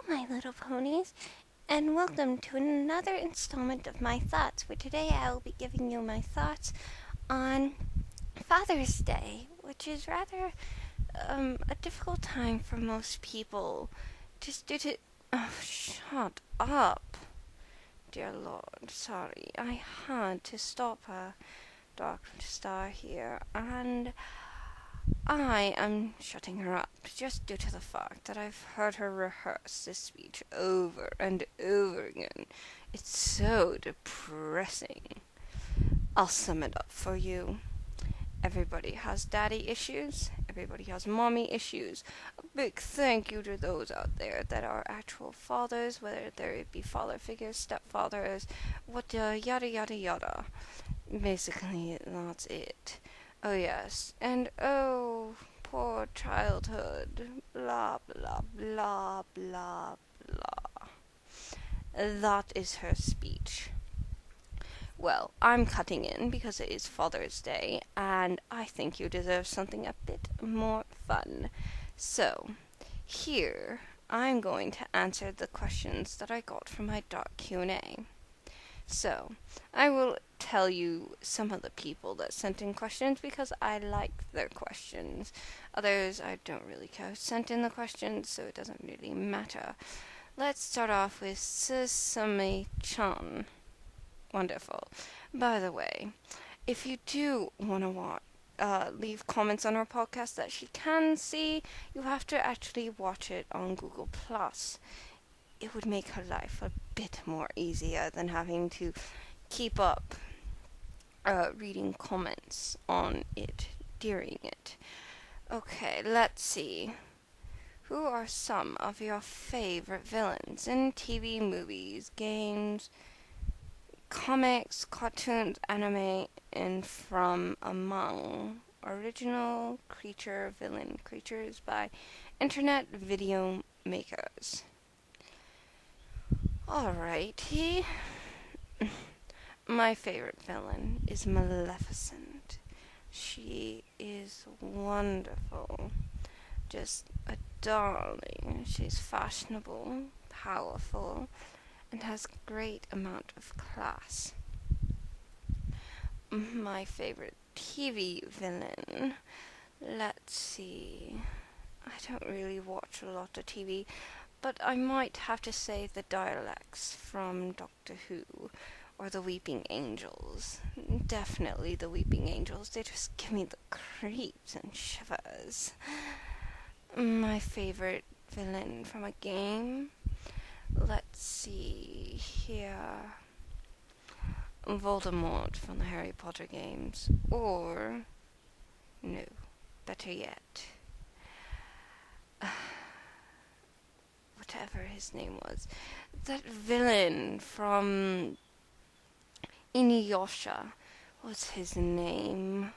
my little ponies, and welcome to another installment of my thoughts, where today I will be giving you my thoughts on Father's Day, which is rather a difficult time for most people, just due to... Oh, shut up, dear Lord, sorry, I had to stop her, Dr. Star here, and I am shutting her up just due to the fact that I've heard her rehearse this speech over and over again. It's so depressing. I'll sum it up for you. Everybody has daddy issues. Everybody has mommy issues. A big thank you to those out there that are actual fathers, whether they be father figures, stepfathers, yada yada yada. Basically, that's it. Oh yes, and oh, poor childhood, blah blah blah blah blah. That is her speech. Well, I'm cutting in because it is Father's Day, and I think you deserve something a bit more fun. So, here, I'm going to answer the questions that I got from my dark Q&A. So, I will tell you some of the people that sent in questions because I like their questions. Others I don't really care who sent in the questions, so it doesn't really matter. Let's start off with Sesame-chan. Wonderful. By the way, if you do want to leave comments on our podcast that she can see, you have to actually watch it on Google+. It would make her life a bit more easier than having to keep up reading comments on it during it. Okay, let's see. Who are some of your favorite villains in TV, movies, games, comics, cartoons, anime, and from among original villain creatures by internet video makers? Alrighty. My favorite villain is Maleficent. She is wonderful. Just a darling. She's fashionable, powerful, and has a great amount of class. My favorite TV villain. Let's see. I don't really watch a lot of TV, but I might have to say the Daleks from Doctor Who, or the Weeping Angels. Definitely the Weeping Angels. They just give me the creeps and shivers. My favorite villain from a game. Let's see here. Voldemort from the Harry Potter games. Or, no, better yet, whatever his name was, that villain from Inuyasha. What's his name?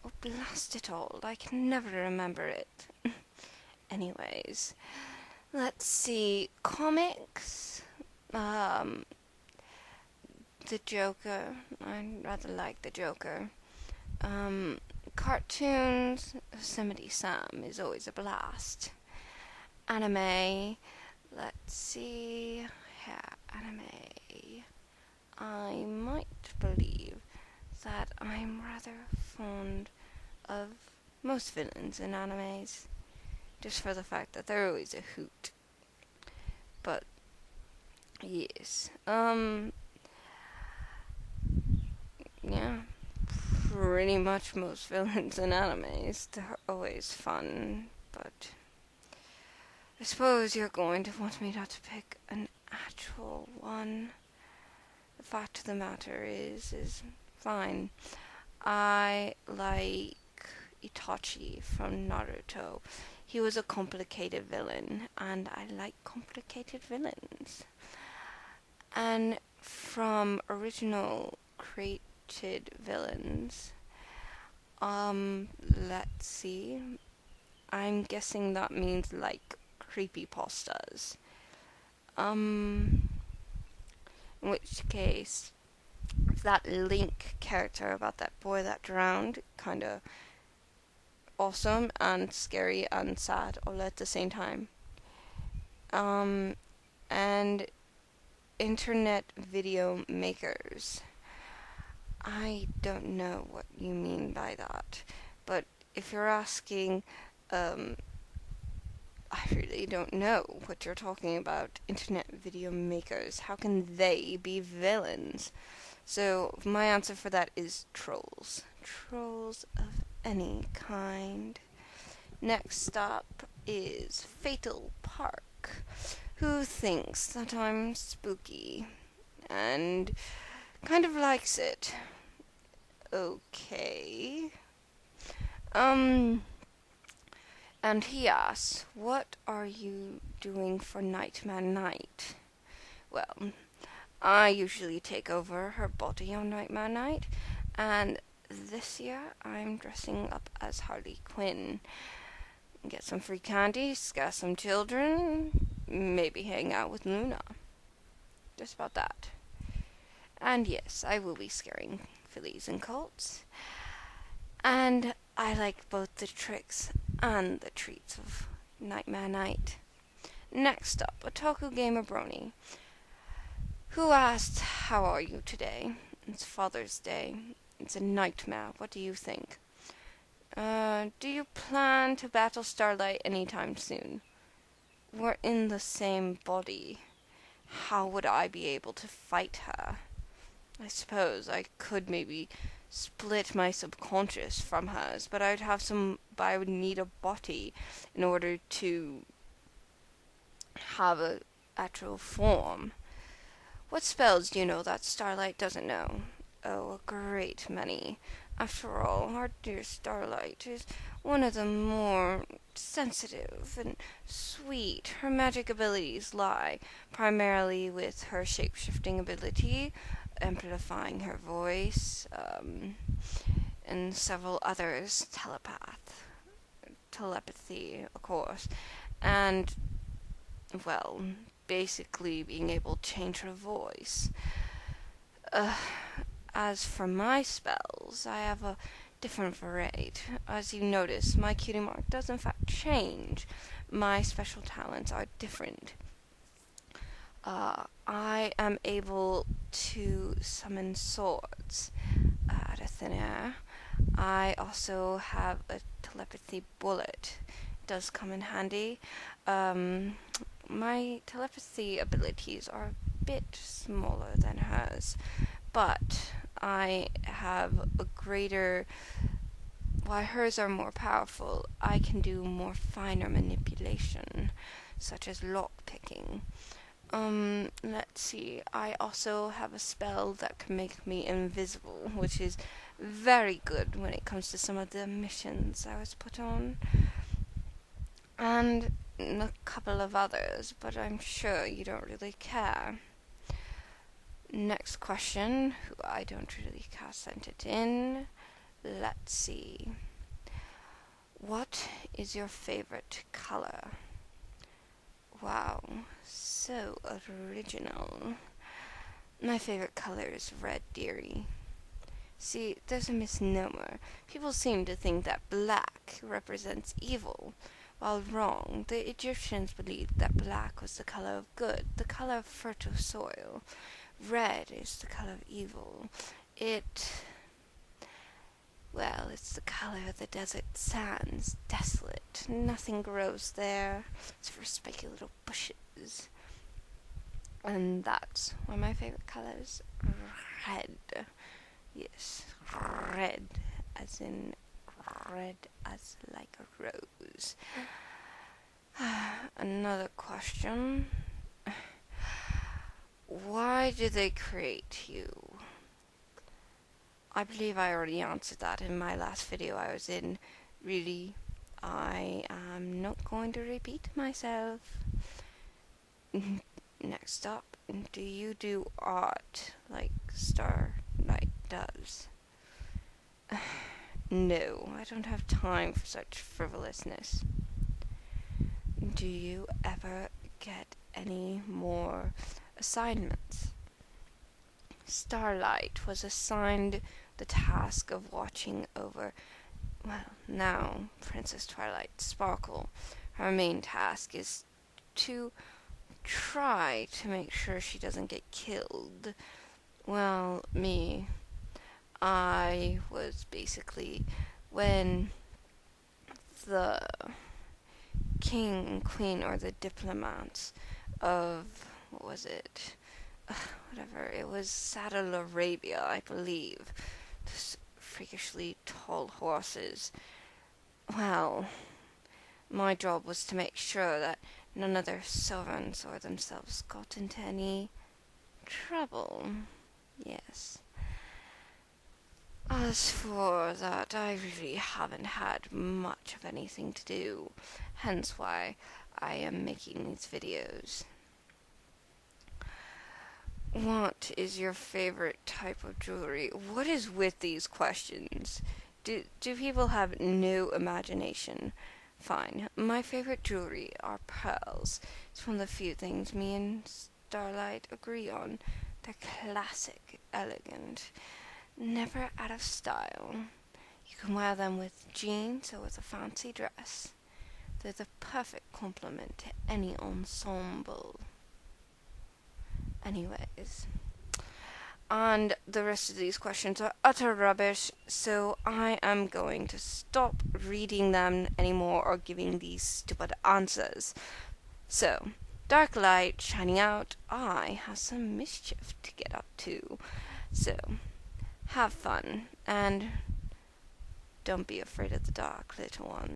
Oh, blast it all, I can never remember it. Anyways, let's see. Comics. The Joker. I rather like the Joker. Cartoons. Yosemite Sam is always a blast. Anime. Let's see. Yeah, anime. I might believe that I'm rather fond of most villains in animes, just for the fact that they're always a hoot. But yes, yeah, pretty much most villains in animes, they're always fun. But I suppose you're going to want me not to pick an actual one. The fact of the matter is fine. I like Itachi from Naruto. He was a complicated villain, and I like complicated villains. And from original created villains, let's see. I'm guessing that means like creepypastas. In which case, that Link character about that boy that drowned, kinda awesome and scary and sad all at the same time. Um, and internet video makers. I don't know what you mean by that, but if you're asking, um, I really don't know what you're talking about. Internet video makers. How can they be villains? So, my answer for that is trolls. Trolls of any kind. Next up is Fatal Park, who thinks that I'm spooky and kind of likes it. Okay. Um, and he asks, what are you doing for Nightmare Night? Well, I usually take over her body on Nightmare Night, and this year I'm dressing up as Harley Quinn. Get some free candy, scare some children, maybe hang out with Luna. Just about that. And yes, I will be scaring fillies and colts. And I like both the tricks and the treats of Nightmare Night. Next up, Otaku Gamer Brony, who asked, how are you today? It's Father's Day. It's a nightmare. What do you think? Do you plan to battle Starlight anytime soon? We're in the same body. How would I be able to fight her? I suppose I could maybe split my subconscious from hers, but I would need a body in order to have a actual form. What spells do you know that Starlight doesn't know? Oh, a great many. After all, our dear Starlight is one of the more sensitive and sweet. Her magic abilities lie primarily with her shape-shifting ability, amplifying her voice, and several others, telepathy, of course, and, well, basically being able to change her voice. As for my spells, I have a different variety. As you notice, my cutie mark does in fact change. My special talents are different. I am able to summon swords out of thin air. I also have a telepathy bullet. It does come in handy. My telepathy abilities are a bit smaller than hers, but I have a greater. While hers are more powerful, I can do more finer manipulation, such as lock picking. Let's see. I also have a spell that can make me invisible, which is very good when it comes to some of the missions I was put on. And a couple of others, but I'm sure you don't really care. Next question, who I don't really care, sent it in. Let's see. What is your favorite color? Wow, so original. My favorite color is red dearie. See, there's a misnomer. People seem to think that black represents evil, while wrong. The Egyptians believed that black was the color of good, the color of fertile soil. Red is the color of evil. It's the color of the desert sands, desolate. Nothing grows there. It's for spiky little bushes. And that's one of my favorite colors. Red. Yes, red, as in red as like a rose. Another question. Why did they create you? I believe I already answered that in my last video I was in. Really, I am not going to repeat myself. Next up, do you do art like Starlight does? No, I don't have time for such frivolousness. Do you ever get any more assignments? Starlight was assigned the task of watching over, now Princess Twilight Sparkle. Her main task is to try to make sure she doesn't get killed. Well, I was basically when the king, queen, or the diplomats of what was it? Whatever. It was Saddle Arabia, I believe. Those freakishly tall horses. Well, my job was to make sure that none of their servants or themselves got into any trouble. Yes. As for that, I really haven't had much of anything to do, hence why I am making these videos. What is your favorite type of jewelry? What is with these questions? Do people have no imagination? Fine. My favorite jewelry are pearls. It's one of the few things me and Starlight agree on. They're classic, elegant, never out of style. You can wear them with jeans or with a fancy dress. They're the perfect complement to any ensemble. Anyways, and the rest of these questions are utter rubbish, so I am going to stop reading them anymore or giving these stupid answers. So, dark light shining out, I have some mischief to get up to. So, have fun, and don't be afraid of the dark, little one.